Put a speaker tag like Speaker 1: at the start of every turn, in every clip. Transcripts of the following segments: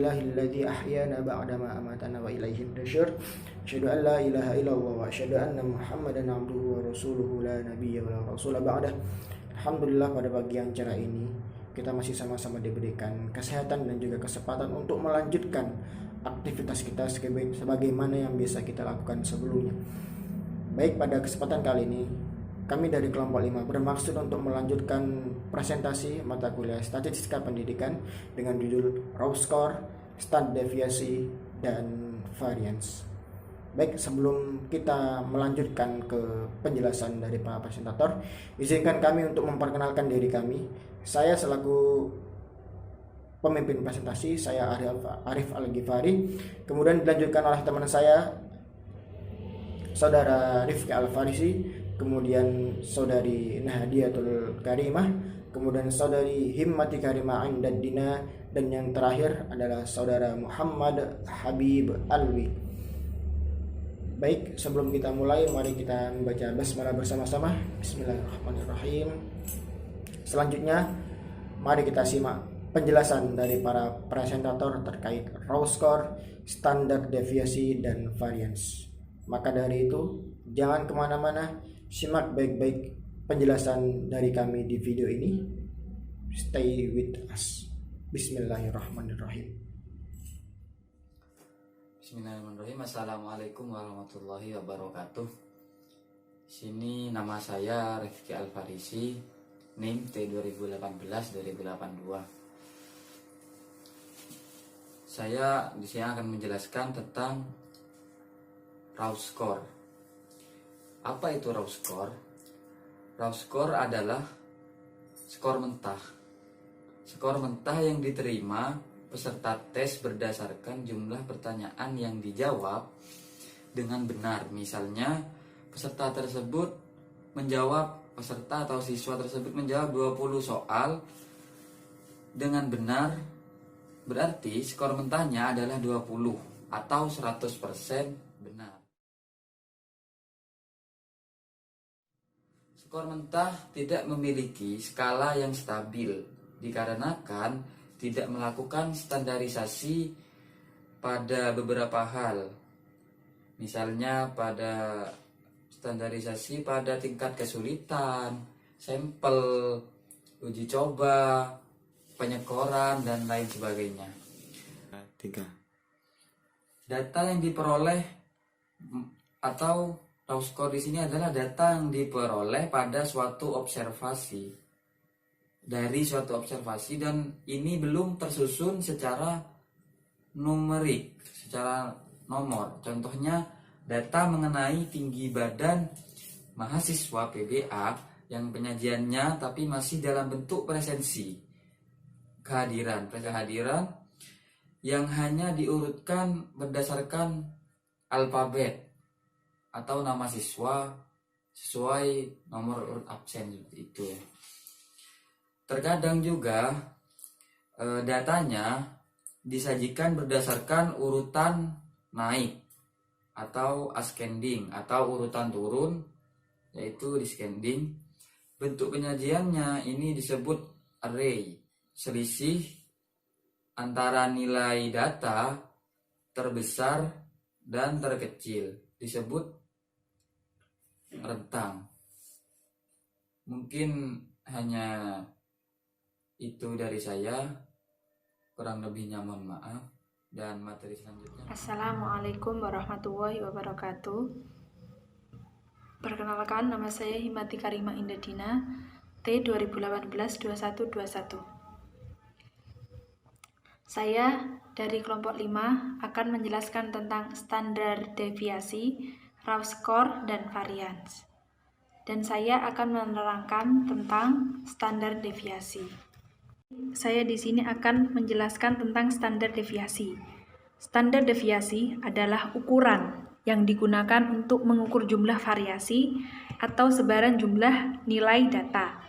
Speaker 1: Alhamdulillahilladzi ahyana ba'da ma amatana wa ilaihin nusyur. Asyhadu an la ilaha illallah wa asyhadu anna Muhammadan abduhu wa rasuluhu la nabiyya wa la rasula ba'dah. Alhamdulillah, pada pagi yang cerah ini kita masih sama-sama diberikan kesehatan dan juga kesempatan untuk melanjutkan aktivitas kita sebagaimana yang biasa kita lakukan sebelumnya. Baik, pada kesempatan kali ini kami dari kelompok 5 bermaksud untuk melanjutkan presentasi mata kuliah Statistika Pendidikan dengan judul Raw Score, Standar Deviasi, dan Variance. Baik, sebelum kita melanjutkan ke penjelasan dari para presentator, izinkan kami untuk memperkenalkan diri kami. Saya selaku pemimpin presentasi, saya Arif Al-Ghifari. Kemudian dilanjutkan oleh teman saya, Saudara Rifki Al-Farisi, kemudian Saudari Nahdiatul Karimah, kemudian Saudari Himmati Karimah Indaddina, dan yang terakhir adalah Saudara Muhammad Habib Alwi. Baik, sebelum kita mulai, mari kita membaca basmalah bersama-sama. Bismillahirrahmanirrahim. Selanjutnya, mari kita simak penjelasan dari para presentator terkait raw score, standar deviasi, dan variance. Maka dari itu, jangan kemana-mana, simak baik-baik penjelasan dari kami di video ini. Stay with us. Bismillahirrahmanirrahim.
Speaker 2: Bismillahirrahmanirrahim. Assalamualaikum warahmatullahi wabarakatuh. Sini nama saya Rifki Al-Farisi, NIM T2018-2082. Saya di sini akan menjelaskan tentang raw score. Apa itu raw score? Raw score adalah skor mentah. Skor mentah yang diterima peserta tes berdasarkan jumlah pertanyaan yang dijawab dengan benar. Misalnya, peserta atau siswa tersebut menjawab 20 soal dengan benar, berarti skor mentahnya adalah 20 atau 100% benar. Skor mentah tidak memiliki skala yang stabil dikarenakan tidak melakukan standarisasi pada beberapa hal. Misalnya pada standarisasi pada tingkat kesulitan, sampel, uji coba, penyekoran, dan lain sebagainya. 3. Data yang diperoleh atau raw score di sini adalah data yang diperoleh pada suatu observasi. Dari suatu observasi, dan ini belum tersusun secara numerik, secara nomor. Contohnya, data mengenai tinggi badan mahasiswa PBA yang penyajiannya tapi masih dalam bentuk presensi. Kehadiran yang hanya diurutkan berdasarkan alfabet atau nama siswa sesuai nomor urut absen, itu. Terkadang juga datanya disajikan berdasarkan urutan naik atau ascending, atau urutan turun, yaitu descending. Bentuk penyajiannya ini disebut array. Selisih antara nilai data terbesar dan terkecil disebut rentang. Mungkin hanya itu dari saya, kurang lebihnya mohon maaf. Dan materi selanjutnya.
Speaker 3: Assalamualaikum warahmatullahi wabarakatuh. Perkenalkan, nama saya Himmati Karimah Indaddina, T2018-2121. Saya dari kelompok 5 akan menjelaskan tentang standar deviasi, raw score, dan variance. Dan saya akan menerangkan tentang standar deviasi. Saya di sini akan menjelaskan tentang standar deviasi. Standar deviasi adalah ukuran yang digunakan untuk mengukur jumlah variasi atau sebaran jumlah nilai data.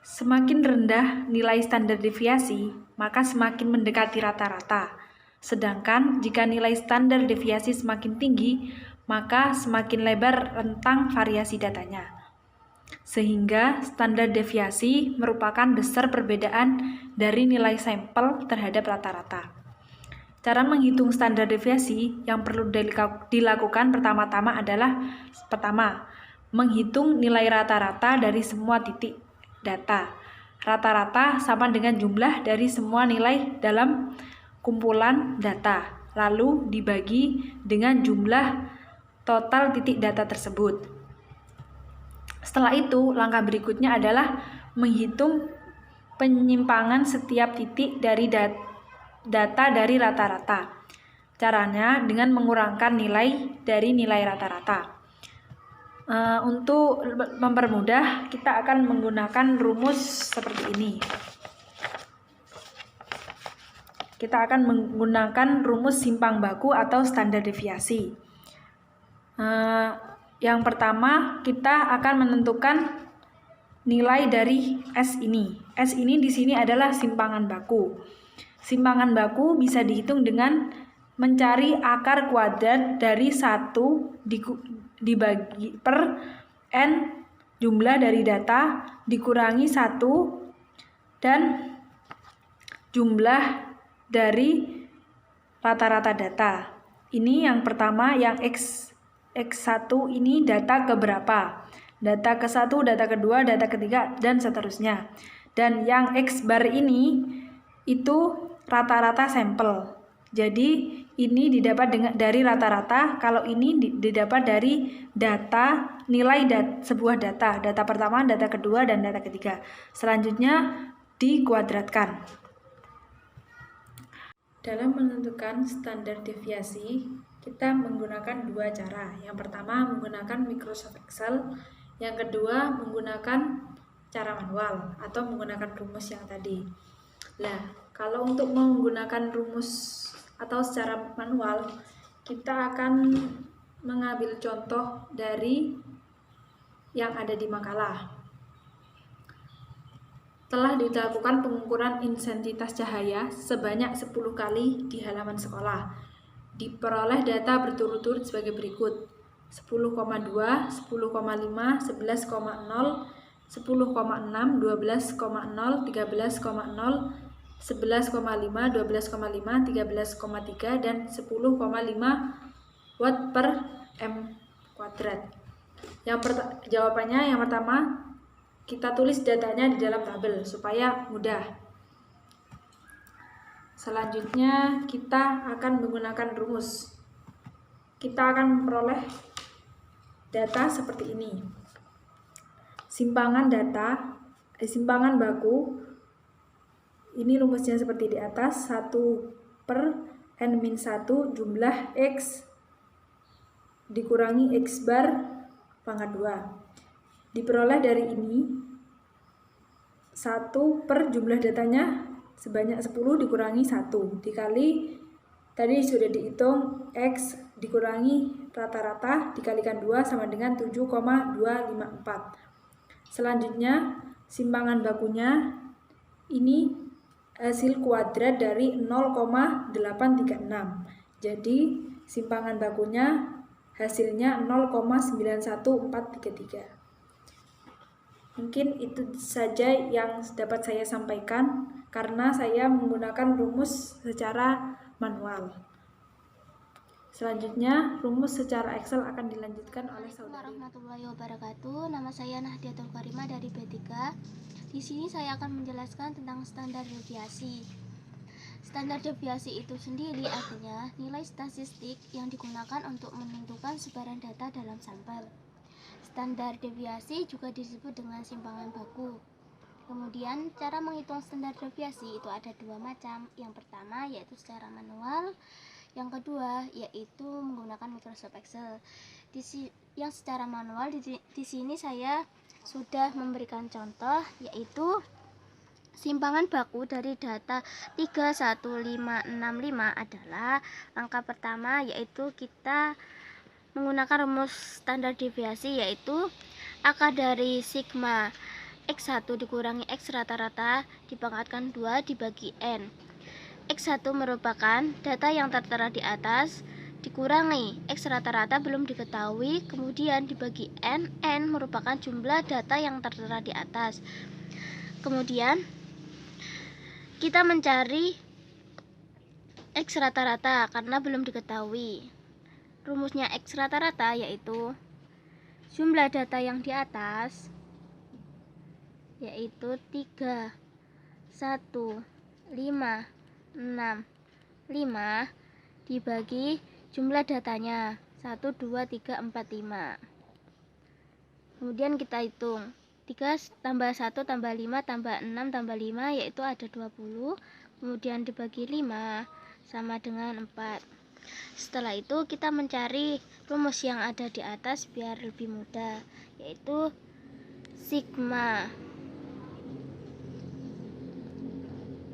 Speaker 3: Semakin rendah nilai standar deviasi, maka semakin mendekati rata-rata. Sedangkan jika nilai standar deviasi semakin tinggi, maka semakin lebar rentang variasi datanya. sehingga standar deviasi merupakan besar perbedaan dari nilai sampel terhadap rata-rata. Cara menghitung standar deviasi yang perlu dilakukan pertama-tama adalah menghitung nilai rata-rata dari semua titik data. Rata-rata sama dengan jumlah dari semua nilai dalam kumpulan data, lalu dibagi dengan jumlah total titik data tersebut. Setelah itu, langkah berikutnya adalah menghitung penyimpangan setiap titik dari data dari rata-rata. Caranya dengan mengurangkan nilai dari nilai rata-rata. Untuk mempermudah, kita akan menggunakan rumus seperti ini. Kita akan menggunakan rumus simpang baku atau standar deviasi. Yang pertama, kita akan menentukan nilai dari S ini. S ini di sini adalah simpangan baku. Simpangan baku bisa dihitung dengan mencari akar kuadrat dari 1 dibagi per N jumlah dari data dikurangi 1 dan jumlah dari rata-rata data. Ini yang pertama, yang X1 ini data keberapa? Data ke-1, data kedua, data ketiga, dan seterusnya. Dan yang X bar ini itu rata-rata sampel. Jadi ini didapat dari rata-rata, kalau ini didapat dari data, nilai sebuah data. Data pertama, data kedua, dan data ketiga. Selanjutnya dikuadratkan. Dalam menentukan standar deviasi, kita menggunakan dua cara. Yang pertama menggunakan Microsoft Excel, yang kedua menggunakan cara manual atau menggunakan rumus yang tadi. Nah, kalau untuk menggunakan rumus atau secara manual, kita akan mengambil contoh dari yang ada di makalah. Telah dilakukan pengukuran intensitas cahaya sebanyak 10 kali di halaman sekolah. Diperoleh data berturut-turut sebagai berikut: 10,2, 10,5, 11,0, 10,6, 12,0, 13,0, 11,5, 12,5, 13,3, dan 10,5 watt per m kuadrat. Jawabannya yang pertama, kita tulis datanya di dalam tabel supaya mudah. Selanjutnya kita akan menggunakan rumus. Kita akan memperoleh data seperti ini. Simpangan baku. Ini rumusnya seperti di atas, 1 per N-1 jumlah X dikurangi X bar pangkat 2. Diperoleh dari ini 1 per jumlah datanya sebanyak 10 dikurangi 1 dikali, tadi sudah dihitung, X dikurangi rata-rata dikalikan 2 sama dengan 7,254. Selanjutnya simpangan bakunya ini hasil kuadrat dari 0,836. Jadi simpangan bakunya hasilnya 0,91433. Mungkin itu saja yang dapat saya sampaikan karena saya menggunakan rumus secara manual. Selanjutnya rumus secara Excel akan dilanjutkan oleh saudari.
Speaker 4: Warahmatullahi wabarakatuh. Nama saya Nahdiatul Karimah dari B3. Di sini saya akan menjelaskan tentang standar deviasi. Standar deviasi itu sendiri artinya nilai statistik yang digunakan untuk menentukan sebaran data dalam sampel. Standar deviasi juga disebut dengan simpangan baku. Kemudian cara menghitung standar deviasi itu ada dua macam. Yang pertama yaitu secara manual, yang kedua yaitu menggunakan Microsoft Excel. Yang secara manual di sini saya sudah memberikan contoh, yaitu simpangan baku dari data 31565 adalah langkah pertama, yaitu kita menggunakan rumus standar deviasi, yaitu akar dari sigma X1 dikurangi X rata-rata dipangkatkan 2 dibagi N. X1 merupakan data yang tertera di atas dikurangi X rata-rata belum diketahui, kemudian dibagi N. N merupakan jumlah data yang tertera di atas. Kemudian kita mencari X rata-rata karena belum diketahui. Rumusnya X rata-rata yaitu jumlah data yang di atas, yaitu 3, 1, 5, 6, 5 dibagi jumlah datanya 1, 2, 3, 4, 5. Kemudian kita hitung 3 tambah 1 tambah 5 tambah 6 tambah 5 yaitu ada 20. Kemudian dibagi 5 sama dengan 4. Setelah itu kita mencari rumus yang ada di atas biar lebih mudah, yaitu sigma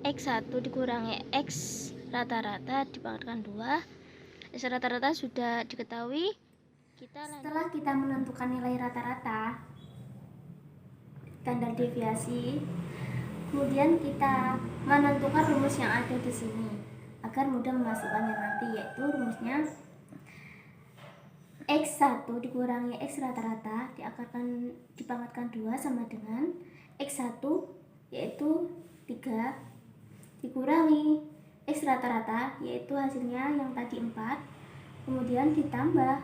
Speaker 4: X1 dikurangi X rata-rata dipangkatkan 2. X rata-rata sudah diketahui. Setelah kita menentukan nilai rata-rata, standar deviasi, kemudian kita menentukan rumus yang ada di sini agar mudah memasukkannya nanti, yaitu rumusnya X1 dikurangi X rata-rata dipangkatkan 2 sama dengan X1 yaitu 3 dikurangi X rata-rata yaitu hasilnya yang tadi 4, kemudian ditambah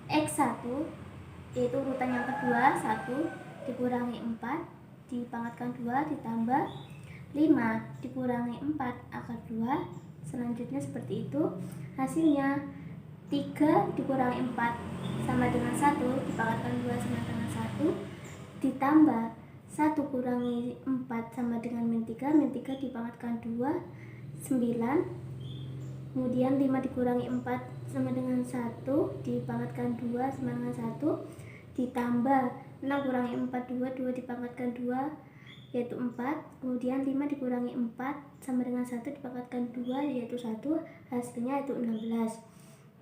Speaker 4: X1 yaitu urutan yang kedua 1 dikurangi 4 dipangkatkan 2 ditambah 5 dikurangi 4 akar 2, selanjutnya seperti itu. Hasilnya 3 dikurangi 4 sama dengan 1 dipangkatkan 2 sama dengan 1 ditambah 1 kurangi 4 sama dengan min 3 dipangkatkan 2 9, kemudian 5 dikurangi 4 sama dengan 1 dipangkatkan 2 sama dengan 1 ditambah 6 kurangi 4 2 dipangkatkan 2 yaitu 4, kemudian 5 dikurangi 4 sama dengan 1 dipangkatkan 2 yaitu 1, hasilnya itu 16.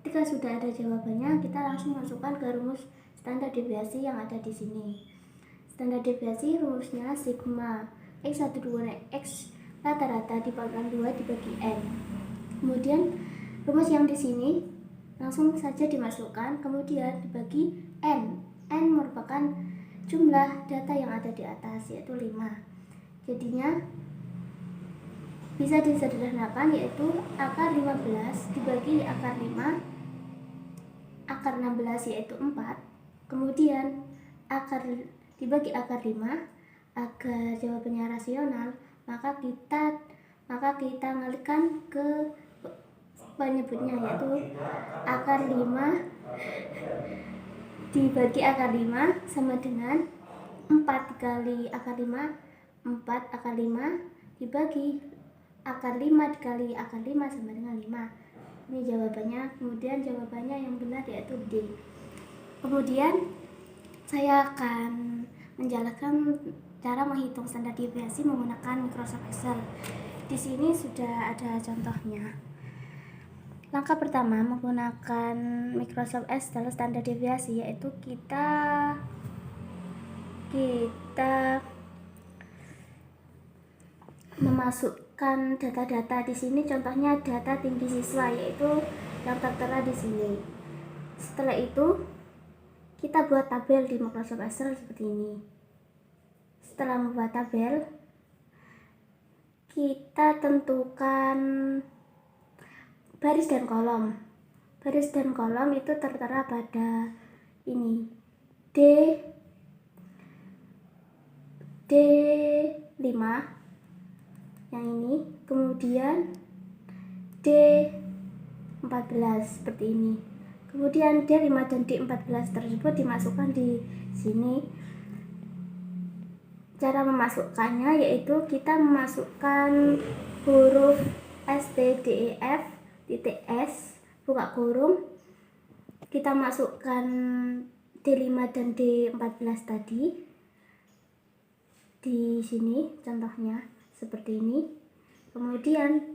Speaker 4: Ketika sudah ada jawabannya, kita langsung masukkan ke rumus standar deviasi yang ada di sini. Standar deviasi rumusnya sigma X1 dikurangi X rata-rata dipangkatkan 2 dibagi N. Kemudian rumus yang di sini langsung saja dimasukkan, kemudian dibagi N. N merupakan jumlah data yang ada di atas yaitu 5. Jadinya bisa disederhanakan yaitu akar 15 dibagi akar 5, akar 16 yaitu 4, kemudian akar dibagi akar 5 agar jawabannya rasional, maka kita ngalihkan ke penyebutnya yaitu akar 5 dibagi akar 5 sama dengan 4 dikali akar 5, 4 akar 5 dibagi akar 5 dikali akar 5 sama dengan 5. Ini jawabannya. Kemudian jawabannya yang benar yaitu D. Kemudian saya akan menjelaskan cara menghitung standar deviasi menggunakan Microsoft Excel. Di sini sudah ada contohnya. Langkah pertama menggunakan Microsoft Excel standar deviasi yaitu kita memasukkan data-data di sini. Contohnya data tinggi siswa yaitu yang tertera di sini. Setelah itu kita buat tabel di Microsoft Excel seperti ini. Setelah membuat tabel, kita tentukan baris dan kolom. Baris dan kolom itu tertera pada ini D5 yang ini, kemudian D14 seperti ini. Kemudian D5 dan D14 tersebut dimasukkan di sini. Cara memasukkannya yaitu kita memasukkan huruf S, T, D, E, F, titik S, buka kurung. Kita masukkan D5 dan D14 tadi di sini contohnya seperti ini. Kemudian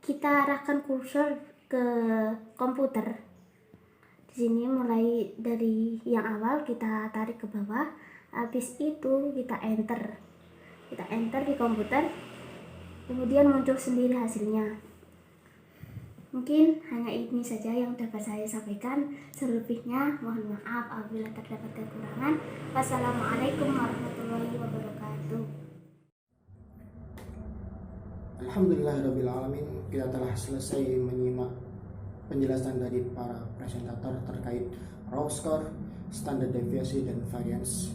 Speaker 4: kita arahkan kursor ke komputer. Di sini mulai dari yang awal kita tarik ke bawah. Habis itu kita enter di komputer, kemudian muncul sendiri hasilnya.
Speaker 5: Mungkin hanya ini saja yang dapat saya sampaikan. Selebihnya mohon maaf apabila terdapat kekurangan. Wassalamualaikum warahmatullahi wabarakatuh.
Speaker 1: Alhamdulillahirrabbilalamin, kita telah selesai menyimak penjelasan dari para presentator terkait raw score, standar deviasi, dan variance.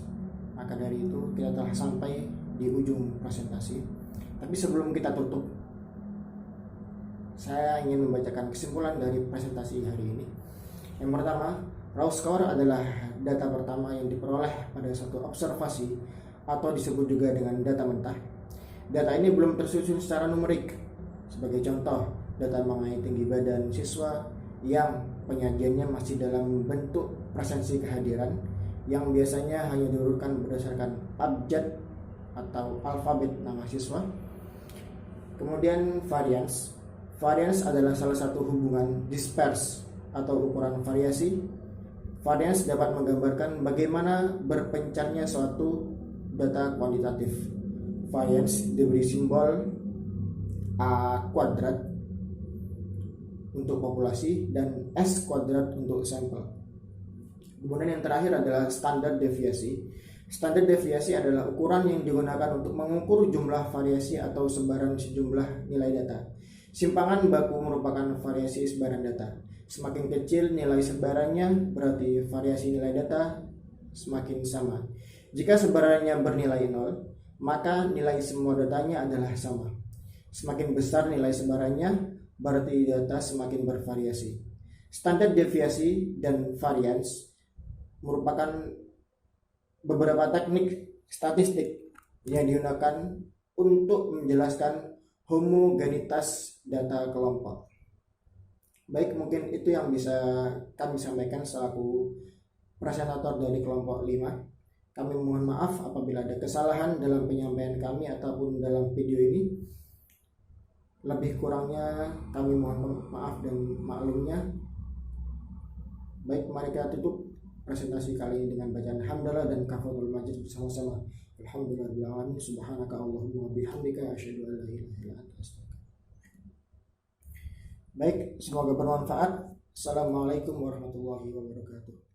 Speaker 1: Maka dari itu kita telah sampai di ujung presentasi. Tapi sebelum kita tutup, saya ingin membacakan kesimpulan dari presentasi hari ini. Yang pertama, raw score adalah data pertama yang diperoleh pada suatu observasi atau disebut juga dengan data mentah. Data ini belum tersusun secara numerik. Sebagai contoh, data mengenai tinggi badan siswa yang penyajiannya masih dalam bentuk presensi kehadiran yang biasanya hanya diurutkan berdasarkan abjad atau alfabet nama siswa. Kemudian variance. Variance adalah salah satu hubungan disperse atau ukuran variasi. Variance dapat menggambarkan bagaimana berpencarnya suatu data kuantitatif. Variance diberi simbol A kuadrat untuk populasi dan S kuadrat untuk sampel. Kemudian yang terakhir adalah standar deviasi. Standar deviasi adalah ukuran yang digunakan untuk mengukur jumlah variasi atau sebaran sejumlah nilai data. Simpangan baku merupakan variasi sebaran data. Semakin kecil nilai sebarannya, berarti variasi nilai data semakin sama. Jika sebarannya bernilai 0, maka nilai semua datanya adalah sama. Semakin besar nilai sebarannya, berarti data semakin bervariasi. Standar deviasi dan variance merupakan beberapa teknik statistik yang digunakan untuk menjelaskan homogenitas data kelompok. Baik, mungkin itu yang bisa kami sampaikan selaku presentator dari kelompok 5. Kami mohon maaf apabila ada kesalahan dalam penyampaian kami ataupun dalam video ini. Lebih kurangnya kami mohon maaf dan maklumnya. Baik, mari kita tutup presentasi kali ini dengan bacaan hamdalah dan kafatul majid bersama-sama. Alhamdulillahirabbil subhanaka Allahumma bihamdika asyhadu an la ilaha illa anta astaghfiruka. Baik, semoga bermanfaat. Assalamualaikum warahmatullahi wabarakatuh.